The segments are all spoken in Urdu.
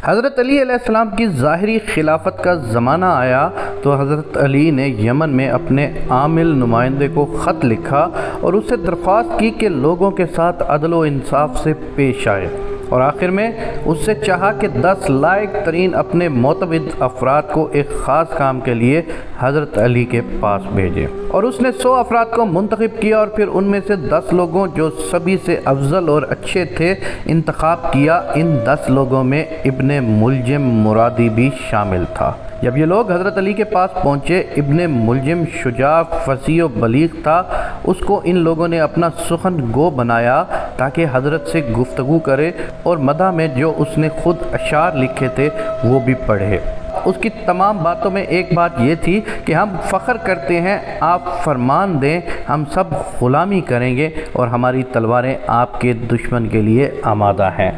حضرت علی علیہ السلام کی ظاہری خلافت کا زمانہ آیا تو حضرت علی نے یمن میں اپنے عامل نمائندے کو خط لکھا اور اس سے درخواست کی کہ لوگوں کے ساتھ عدل و انصاف سے پیش آئے، اور آخر میں اس سے چاہا کہ 10 لائق ترین اپنے معتمد افراد کو ایک خاص کام کے لیے حضرت علی کے پاس بھیجے، اور اس نے 100 افراد کو منتخب کیا اور پھر ان میں سے 10 لوگوں جو سبھی سے افضل اور اچھے تھے انتخاب کیا۔ ان 10 لوگوں میں ابن ملجم مرادی بھی شامل تھا۔ جب یہ لوگ حضرت علی کے پاس پہنچے، ابن ملجم شجاع، فصیح و بلیغ تھا۔ اس کو ان لوگوں نے اپنا سخن گو بنایا تاکہ حضرت سے گفتگو کرے اور مدح میں جو اس نے خود اشعار لکھے تھے وہ بھی پڑھے۔ اس کی تمام باتوں میں ایک بات یہ تھی کہ ہم فخر کرتے ہیں، آپ فرمان دیں، ہم سب غلامی کریں گے اور ہماری تلواریں آپ کے دشمن کے لیے آمادہ ہیں۔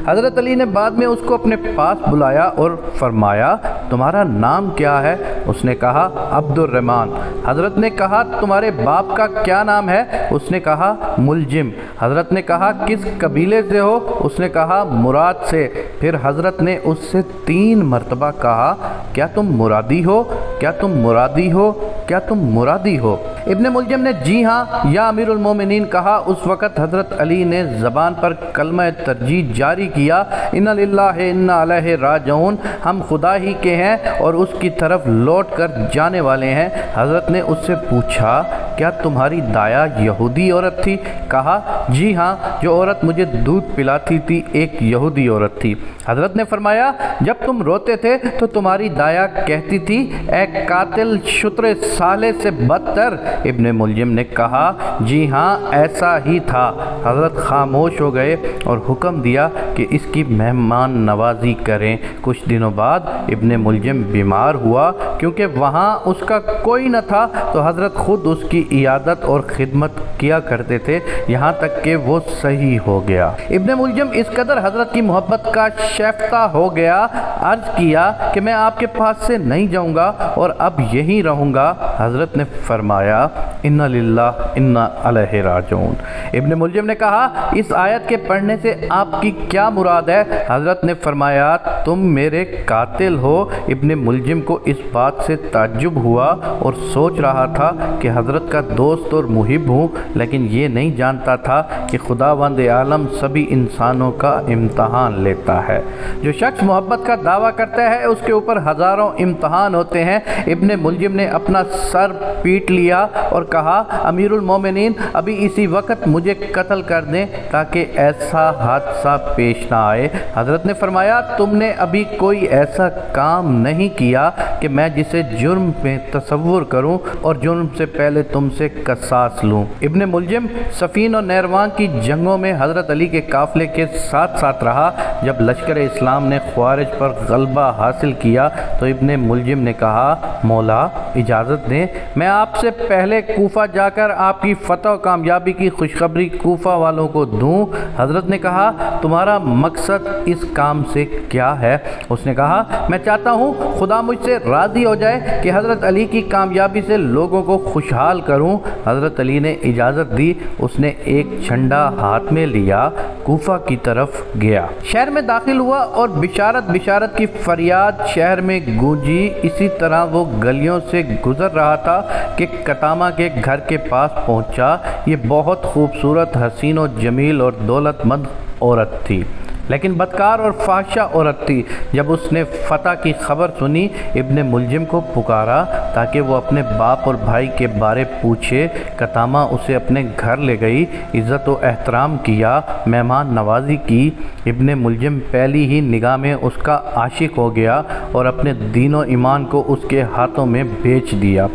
حضرت علی نے بعد میں اس کو اپنے پاس بلایا اور فرمایا، تمہارا نام کیا ہے؟ اس نے کہا، عبد الرحمن۔ حضرت نے کہا، تمہارے باپ کا کیا نام ہے؟ اس نے کہا، ملجم۔ حضرت نے کہا، کس قبیلے سے ہو؟ اس نے کہا، مراد سے۔ پھر حضرت نے اس سے 3 مرتبہ کہا، کیا تم مرادی ہو؟ کیا تم مرادی ہو؟ کیا تم مرادی ہو؟ ابن ملجم نے جی ہاں یا امیر المومنین کہا۔ اس وقت حضرت علی نے زبان پر کلمہ ترجیح جاری کیا، انا للہ انا الیہ راجعون، ہم خدا ہی کے ہیں اور اس کی طرف لوٹ کر جانے والے ہیں۔ حضرت نے اس سے پوچھا، کیا تمہاری دایا یہودی عورت تھی؟ کہا، جی ہاں، جو عورت مجھے دودھ پلاتی تھی ایک یہودی عورت تھی۔ حضرت نے فرمایا، جب تم روتے تھے تو تمہاری دایا کہتی تھی، اے قاتل شتر صالح سے بدتر؟ ابن ملجم نے کہا، جی ہاں ایسا ہی تھا۔ حضرت خاموش ہو گئے اور حکم دیا کہ اس کی مہمان نوازی کریں۔ کچھ دنوں بعد ابن ملجم بیمار ہوا، کیونکہ وہاں اس کا کوئی نہ تھا تو حضرت خود اس کی عیادت اور خدمت کیا کرتے تھے، یہاں تک کہ وہ صحیح ہو گیا۔ ابن ملجم اس قدر حضرت کی محبت کا شیفتہ ہو گیا، عرض کیا کہ میں آپ کے پاس سے نہیں جاؤں گا اور اب یہیں رہوں گا۔ حضرت نے فرمایا، انا للہ انا الیہ راجعون۔ ابن ملجم نے کہا، اس آیت کے پڑھنے سے آپ کی کیا مراد ہے؟ حضرت نے فرمایا، تم میرے قاتل ہو۔ ابن ملجم کو اس بات سے تعجب ہوا اور سوچ رہا تھا کہ حضرت کا دوست اور محب ہوں، لیکن یہ نہیں جانتا تھا کہ خداوند عالم سبھی انسانوں کا امتحان لیتا ہے۔ جو شخص محبت کا دعویٰ کرتا ہے اس کے اوپر ہزاروں امتحان ہوتے ہیں۔ ابن ملجم نے اپنا سر پیٹ لیا اور کہا، امیر المومنین، ابھی اسی وقت مجھے قتل کر دیں تاکہ ایسا حادثہ پیش نہ آئے۔ حضرت نے فرمایا، تم نے ابھی کوئی ایسا کام نہیں کیا کہ میں جسے جرم میں تصور کروں اور جرم سے پہلے تم سے قصاص لوں۔ ابن ملجم صفین و نیروان کی جنگوں میں حضرت علی کے قافلے کے ساتھ ساتھ رہا۔ جب لشکر اسلام نے خوارج پر غلبہ حاصل کیا تو ابن ملجم نے کہا، مولا اجازت دیں، میں آپ سے پہلے کوفہ جا کر آپ کی فتح و کامیابی کی خوشخبری کوفہ والوں کو دوں۔ حضرت نے کہا، تمہارا مقصد اس کام سے کیا ہے؟ اس نے کہا، میں چاہتا ہوں خدا مجھ سے راضی ہو جائے کہ حضرت علی کی کامیابی سے لوگوں کو خوشحال کروں۔ حضرت علی نے اجازت دی۔ اس نے ایک جھنڈا ہاتھ میں لیا، کوفہ کی طرف گیا، شہر میں داخل ہوا اور بشارت بشارت کی فریاد شہر میں گونجی۔ اسی طرح وہ گلیوں سے گزر رہا تھا کہ قطامہ کے گھر کے پاس پہنچا۔ یہ بہت خوبصورت، حسین و جمیل اور دولت مند عورت تھی، لیکن بدکار اور فحشہ عورت تھی۔ جب اس نے فتح کی خبر سنی، ابن ملجم کو پکارا تاکہ وہ اپنے باپ اور بھائی کے بارے پوچھے۔ قطامہ اسے اپنے گھر لے گئی، عزت و احترام کیا، مہمان نوازی کی۔ ابن ملجم پہلی ہی نگاہ میں اس کا عاشق ہو گیا اور اپنے دین و ایمان کو اس کے ہاتھوں میں بیچ دیا۔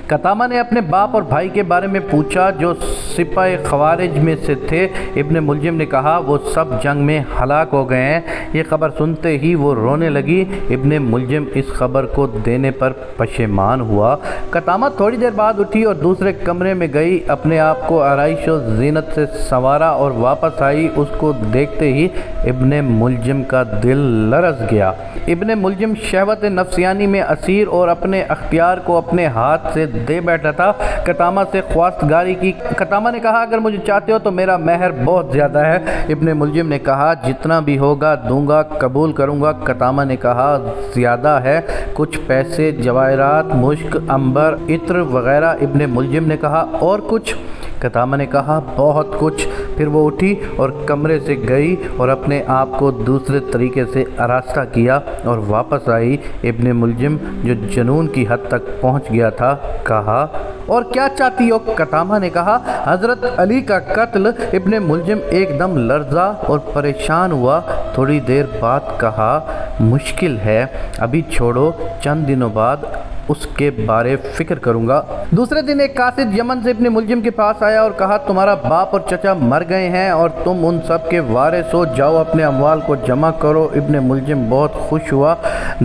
قطامہ نے اپنے باپ اور بھائی کے بارے میں پوچھا جو سپاہ خوارج میں سے تھے۔ ابن ملجم نے کہا، وہ سب جنگ میں ہلاک ہو گئے ہیں۔ یہ خبر سنتے ہی وہ رونے لگی۔ ابن ملجم اس خبر کو دینے پر پشیمان ہوا۔ قطامہ تھوڑی دیر بعد اٹھی اور دوسرے کمرے میں گئی، اپنے آپ کو آرائش و زینت سے سنوارا اور واپس آئی۔ اس کو دیکھتے ہی ابن ملجم کا دل لرز گیا۔ ابن ملجم شہوت نفسیانی میں اسیر اور اپنے اختیار کو اپنے ہاتھ سے دے بیٹھا تھا۔ قطامہ سے خواستگاری کی۔ قطامہ قطامہ نے کہا اگر مجھے چاہتے ہو تو میرا مہر بہت زیادہ ہے۔ ابن ملجم نے کہا جتنا بھی ہوگا دوں گا، قبول کروں گا۔ قطامہ نے کہا زیادہ ہے، کچھ پیسے، جواہرات، مشک، عنبر، عطر وغیرہ۔ ابن ملجم نے کہا اور کچھ؟ قطامہ نے کہا بہت کچھ۔ پھر وہ اٹھی اور کمرے سے گئی اور اپنے آپ کو دوسرے طریقے سے آراستہ کیا اور واپس آئی۔ ابن ملجم جو جنون کی حد تک پہنچ گیا تھا کہا اور کیا چاہتی ہو؟ قطامہ نے کہا حضرت علی کا قتل۔ ابن ملجم ایک دم لرزا اور پریشان ہوا، تھوڑی دیر بعد کہا مشکل ہے، ابھی چھوڑو، چند دنوں بعد اس کے بارے فکر کروں گا۔ دوسرے دن ایک قاصد یمن سے ابن ملجم کے پاس آیا اور کہا تمہارا باپ اور چچا مر گئے ہیں اور تم ان سب کے وارث ہو، جاؤ اپنے اموال کو جمع کرو۔ ابن ملجم بہت خوش ہوا،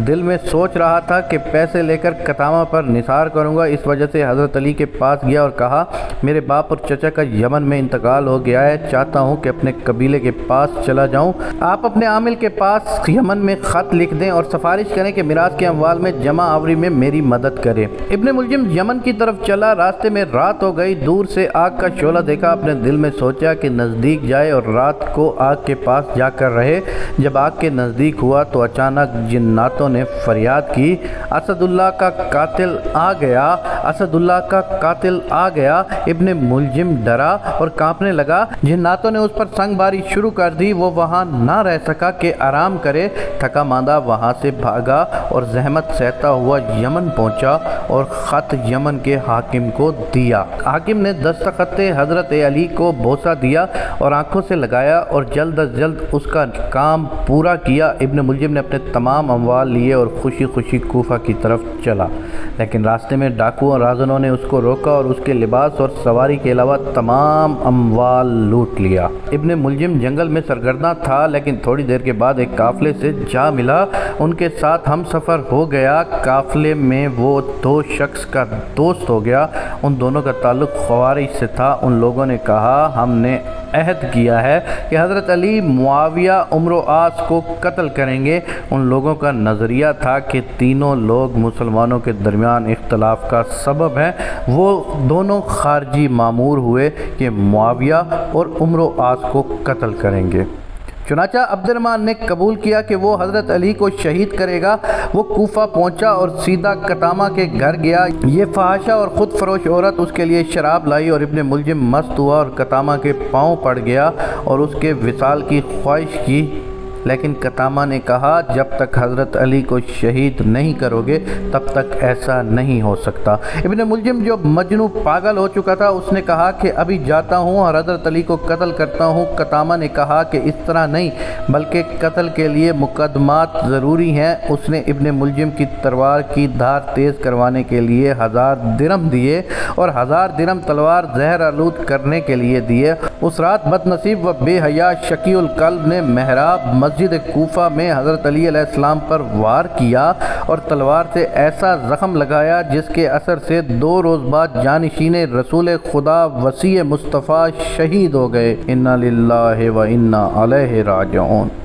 دل میں سوچ رہا تھا کہ پیسے لے کر قطامہ پر نثار کروں گا۔ اس وجہ سے حضرت علی کے پاس گیا اور کہا میرے باپ اور چچا کا یمن میں انتقال ہو گیا ہے، چاہتا ہوں کہ اپنے قبیلے کے پاس چلا جاؤں۔ آپ اپنے عامل کے پاس یمن میں خط لکھ دیں اور سفارش کریں کہ میراث کے اموال میں جمع آوری میں میری مدد کرے۔ ابن ملجم یمن کی طرف چلا، راستے میں رات ہو گئی، دور سے آگ کا شعلہ دیکھا، اپنے دل میں سوچا کہ نزدیک جائے اور رات کو آگ کے پاس جا کر رہے۔ جب آگ کے نزدیک ہوا تو اچانک جناتوں نے فریاد کی اسد اللہ کا قاتل آ گیا، اسد اللہ کا قاتل آ گیا۔ ابن ملجم ڈرا اور کانپنے لگا، جناتوں نے اس پر سنگ باری شروع کر دی، وہ وہاں نہ رہ سکا کہ آرام کرے، تھکا ماندہ وہاں سے بھاگا اور زحمت سہتا ہوا یمن پہنچا اور خط یمن کے حاکم کو دیا۔ حاکم نے دستخط حضرت علی کو بوسہ دیا اور آنکھوں سے لگایا اور جلد از جلد اس کا کام پورا کیا۔ ابن ملجم نے اپنے تمام اموال لیے اور خوشی خوشی کوفہ کی طرف چلا، لیکن راستے میں ڈاکو اور رازنوں نے اس کو روکا اور اس کے لباس اور سواری کے علاوہ تمام اموال لوٹ لیا۔ ابن ملجم جنگل میں سرگرداں تھا، لیکن تھوڑی دیر کے بعد ایک قافلے سے جا ملا، ان کے ساتھ ہم سفر ہو گیا۔ قافلے میں وہ دو شخص کا دوست ہو گیا، ان دونوں کا تعلق خوارج سے تھا۔ ان لوگوں نے کہا ہم نے عہد کیا ہے کہ حضرت علی معاویہ عمرو عاص کو قتل کریں گے۔ ان لوگوں کا نظریہ تھا کہ تینوں لوگ مسلمانوں کے درمیان اختلاف کا سبب ہیں۔ وہ دونوں خارجی مامور ہوئے کہ معاویہ اور عمرو عاص کو قتل کریں گے۔ چنانچہ عبد الرحمن نے قبول کیا کہ وہ حضرت علی کو شہید کرے گا۔ وہ کوفہ پہنچا اور سیدھا قطامہ کے گھر گیا۔ یہ فحاشہ اور خود فروش عورت اس کے لیے شراب لائی اور ابن ملجم مست ہوا اور قطامہ کے پاؤں پڑ گیا اور اس کے وصال کی خواہش کی، لیکن قطامہ نے کہا جب تک حضرت علی کو شہید نہیں کرو گے تب تک ایسا نہیں ہو سکتا۔ ابن ملجم جو مجنوں پاگل ہو چکا تھا اس نے کہا کہ ابھی جاتا ہوں اور حضرت علی کو قتل کرتا ہوں۔ قطامہ نے کہا کہ اس طرح نہیں، بلکہ قتل کے لیے مقدمات ضروری ہیں۔ اس نے ابن ملجم کی تلوار کی دھار تیز کروانے کے لیے 1000 درہم دیے اور 1000 درہم تلوار زہر آلود کرنے کے لیے دیے۔ اس رات بد نصیب و بے حیا شقی القلب نے محراب مسجد کوفہ میں حضرت علی علیہ السلام پر وار کیا اور تلوار سے ایسا زخم لگایا جس کے اثر سے 2 روز بعد جانشین رسول خدا وصی مصطفیٰ شہید ہو گئے۔ انا للہ و انا الیہ راجعون۔